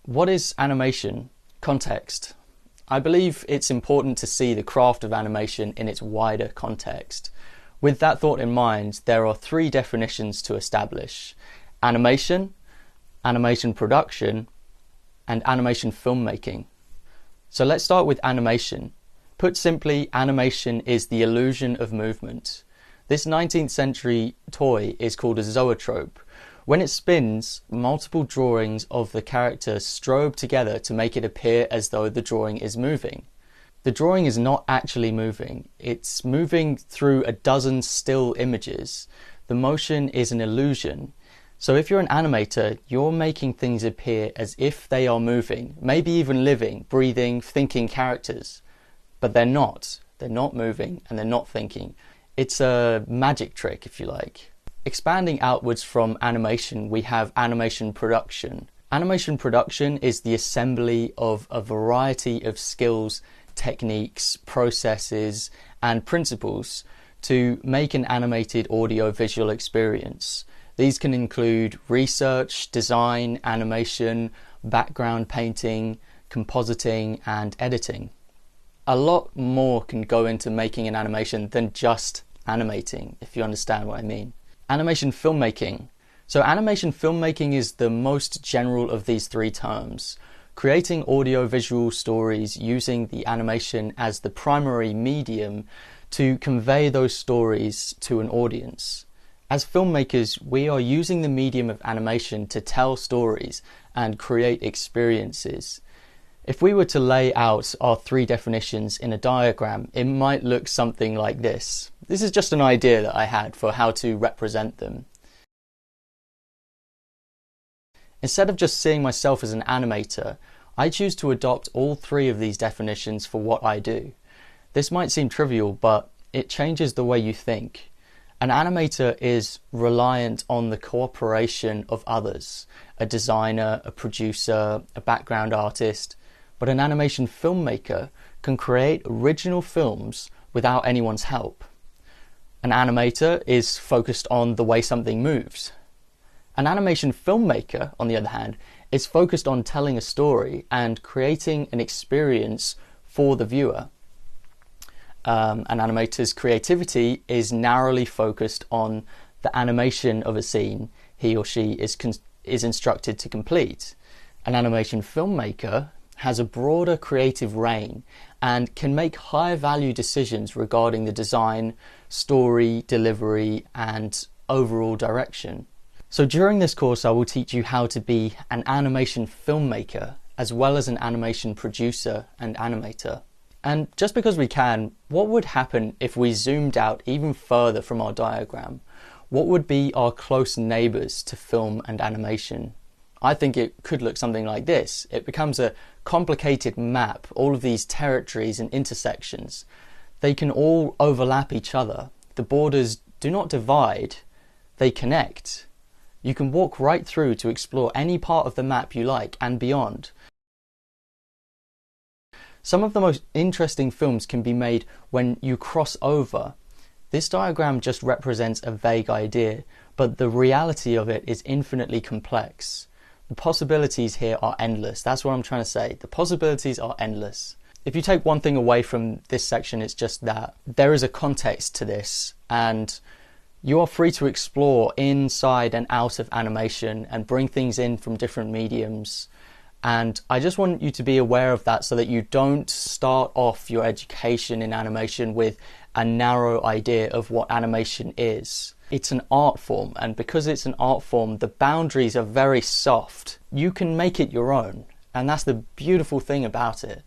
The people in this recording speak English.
What is animation? Context. I believe it's important to see the craft of animation in its wider context. With that thought in mind, there are three definitions to establish: animation, animation production, and animation filmmaking. So let's start with animation. Put simply, animation is the illusion of movement. This 19th century toy is called a zoetrope. When it spins, multiple drawings of the character strobe together to make it appear as though the drawing is moving. The drawing is not actually moving, it's moving through a dozen still images. The motion is an illusion. So if you're an animator, you're making things appear as if they are moving, maybe even living, breathing, thinking characters. But they're not. They're not moving and they're not thinking. It's a magic trick, if you like. Expanding outwards from animation, we have animation production. Animation production is the assembly of a variety of skills, techniques, processes, and principles to make an animated audio-visual experience. These can include research, design, animation, background painting, compositing, and editing. A lot more can go into making an animation than just animating, if you understand what I mean. Animation filmmaking. So animation filmmaking is the most general of these three terms, creating audio-visual stories using the animation as the primary medium to convey those stories to an audience. As filmmakers, we are using the medium of animation to tell stories and create experiences. If we were to lay out our three definitions in a diagram, it might look something like this. This is just an idea that I had for how to represent them. Instead of just seeing myself as an animator, I choose to adopt all three of these definitions for what I do. This might seem trivial, but it changes the way you think. An animator is reliant on the cooperation of others, a designer, a producer, a background artist, but an animation filmmaker can create original films without anyone's help. An animator is focused on the way something moves. An animation filmmaker, on the other hand, is focused on telling a story and creating an experience for the viewer. An animator's creativity is narrowly focused on the animation of a scene he or she is instructed to complete. An animation filmmaker has a broader creative reign and can make higher value decisions regarding the design, story, delivery, and overall direction. So during this course, I will teach you how to be an animation filmmaker as well as an animation producer and animator. And just because we can, what would happen if we zoomed out even further from our diagram? What would be our close neighbours to film and animation? I think it could look something like this. It becomes a complicated map, all of these territories and intersections. They can all overlap each other. The borders do not divide, they connect. You can walk right through to explore any part of the map you like and beyond. Some of the most interesting films can be made when you cross over. This diagram just represents a vague idea, but the reality of it is infinitely complex. The possibilities here are endless. That's what I'm trying to say. The possibilities are endless. If you take one thing away from this section, it's just that there is a context to this, and you are free to explore inside and out of animation and bring things in from different mediums. And I just want you to be aware of that so that you don't start off your education in animation with a narrow idea of what animation is. It's an art form, and because it's an art form, the boundaries are very soft. You can make it your own, and that's the beautiful thing about it.